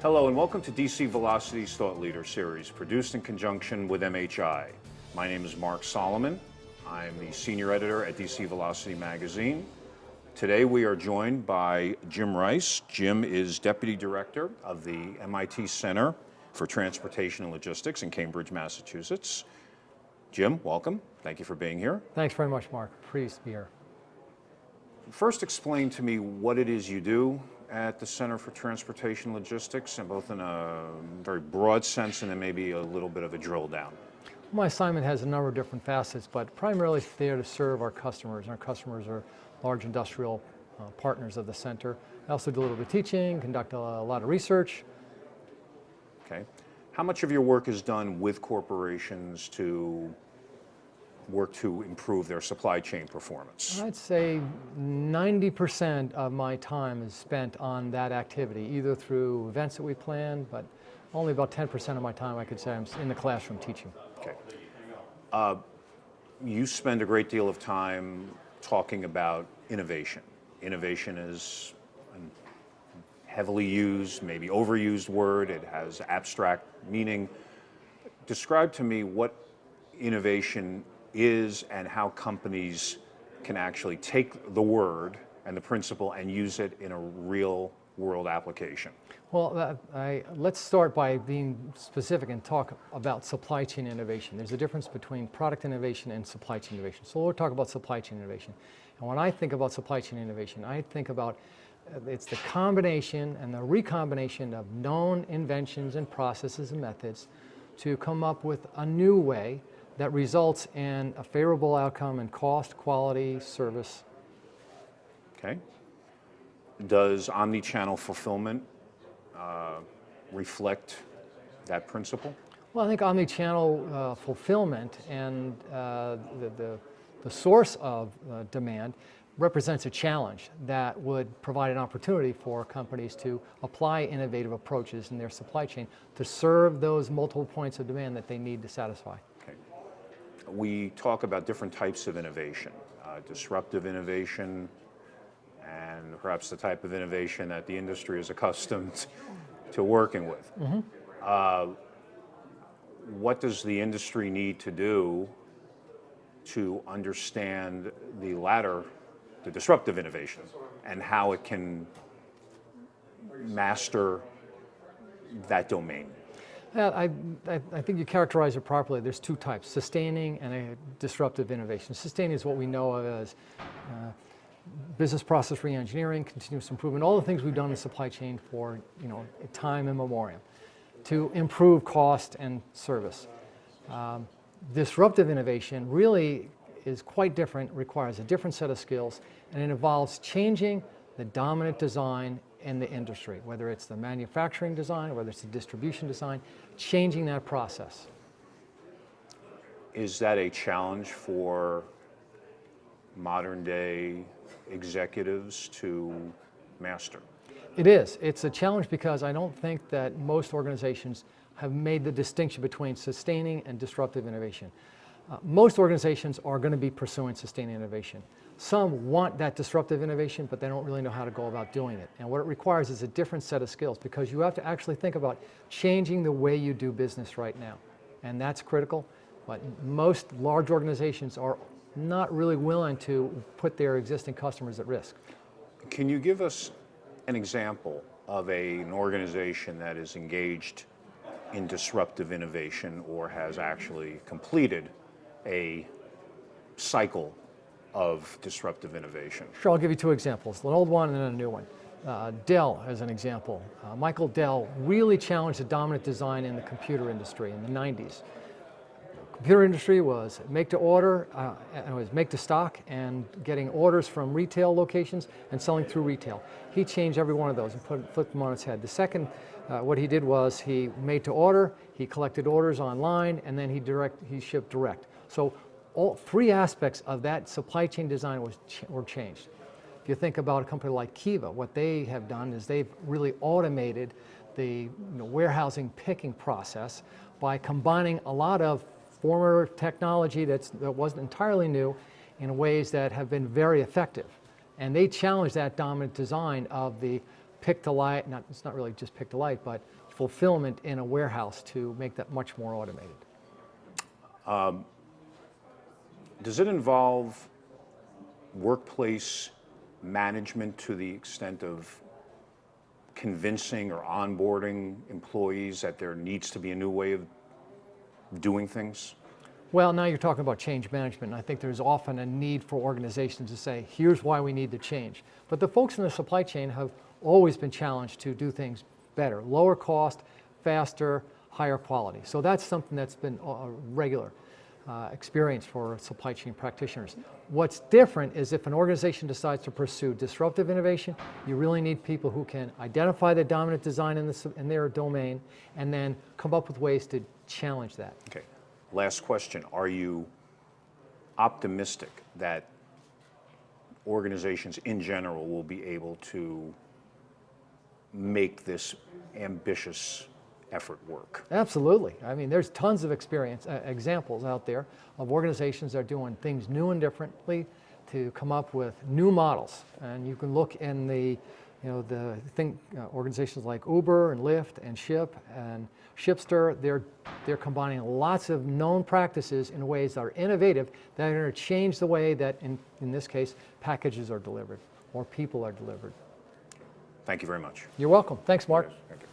Hello and welcome to DC Velocity's Thought Leader Series, produced in conjunction with MHI. My name is Mark Solomon. I'm the senior editor at DC Velocity magazine. Today we are joined by Jim Rice. Jim is deputy director of the MIT Center for Transportation and Logistics in Cambridge, Massachusetts. Jim, welcome. Thank you for being here. Thanks very much, Mark. Pleased to be here. First, explain to me what it is you do at the Center for Transportation Logistics, and both in a very broad sense and then maybe a little bit of a drill down. My assignment has a number of different facets, but primarily it's there to serve our customers. Our customers are large industrial partners of the center. I also do a little bit of teaching, conduct a lot of research. Okay. How much of your work is done with corporations to work to improve their supply chain performance? I'd say 90% of my time is spent on that activity, either through events that we plan, but only about 10% of my time I could say I'm in the classroom teaching. Okay. You spend a great deal of time talking about innovation. Innovation is a heavily used, maybe overused word. It has abstract meaning. Describe to me what innovation is and how companies can actually take the word and the principle and use it in a real world application. Well, let's start by being specific and talk about supply chain innovation. There's a difference between product innovation and supply chain innovation. So we'll talk about supply chain innovation. And when I think about supply chain innovation, I think about it's the combination and the recombination of known inventions and processes and methods to come up with a new way that results in a favorable outcome in cost, quality, service. Okay. Does omni-channel fulfillment reflect that principle? Well, I think omni-channel fulfillment and the source of demand represents a challenge that would provide an opportunity for companies to apply innovative approaches in their supply chain to serve those multiple points of demand that they need to satisfy. Okay. We talk about different types of innovation, disruptive innovation, and perhaps the type of innovation that the industry is accustomed to working with. Mm-hmm. What does the industry need to do to understand the latter, the disruptive innovation, and how it can master that domain? I think you characterize it properly. There's two types, sustaining and a disruptive innovation. Sustaining is what we know of as business process re-engineering, continuous improvement, all the things we've done in the supply chain for time immemorial to improve cost and service. Disruptive innovation really is quite different, requires a different set of skills, and it involves changing the dominant design in the industry, whether it's the manufacturing design, whether it's the distribution design, changing that process. Is that a challenge for modern day executives to master? It is. It's a challenge because I don't think that most organizations have made the distinction between sustaining and disruptive innovation. Most organizations are going to be pursuing sustaining innovation. Some want that disruptive innovation, but they don't really know how to go about doing it. And what it requires is a different set of skills because you have to actually think about changing the way you do business right now. And that's critical, but most large organizations are not really willing to put their existing customers at risk. Can you give us an example of an organization that is engaged in disruptive innovation or has actually completed a cycle of disruptive innovation? Sure, I'll give you two examples, an old one and then a new one. Dell as an example. Michael Dell really challenged the dominant design in the computer industry in the 90s. Computer industry was make to order, it was make to stock and getting orders from retail locations and selling through retail. He changed every one of those and flipped them on its head. The second, what he did was he made to order, he collected orders online, and then he shipped direct. So all three aspects of that supply chain design were changed. If you think about a company like Kiva, what they have done is they've really automated the warehousing picking process by combining a lot of former technology that wasn't entirely new in ways that have been very effective. And they challenge that dominant design of the pick-to-light, it's not really just pick-to-light, but fulfillment in a warehouse to make that much more automated. Does it involve workplace management to the extent of convincing or onboarding employees that there needs to be a new way of doing things? Well, now you're talking about change management, and I think there's often a need for organizations to say, here's why we need to change. But the folks in the supply chain have always been challenged to do things better, lower cost, faster, higher quality. So that's something that's been a regular experience for supply chain practitioners. What's different is if an organization decides to pursue disruptive innovation, you really need people who can identify the dominant design in their domain and then come up with ways to challenge that. Okay. Last question. Are you optimistic that organizations in general will be able to make this ambitious effort work? Absolutely. I mean, there's tons of examples out there of organizations that are doing things new and differently to come up with new models. And you can look in organizations like Uber and Lyft and Ship and Shipster. They're combining lots of known practices in ways that are innovative that are going to change the way that, in this case, packages are delivered or people are delivered. Thank you very much. You're welcome. Thanks, Mark. Thank you.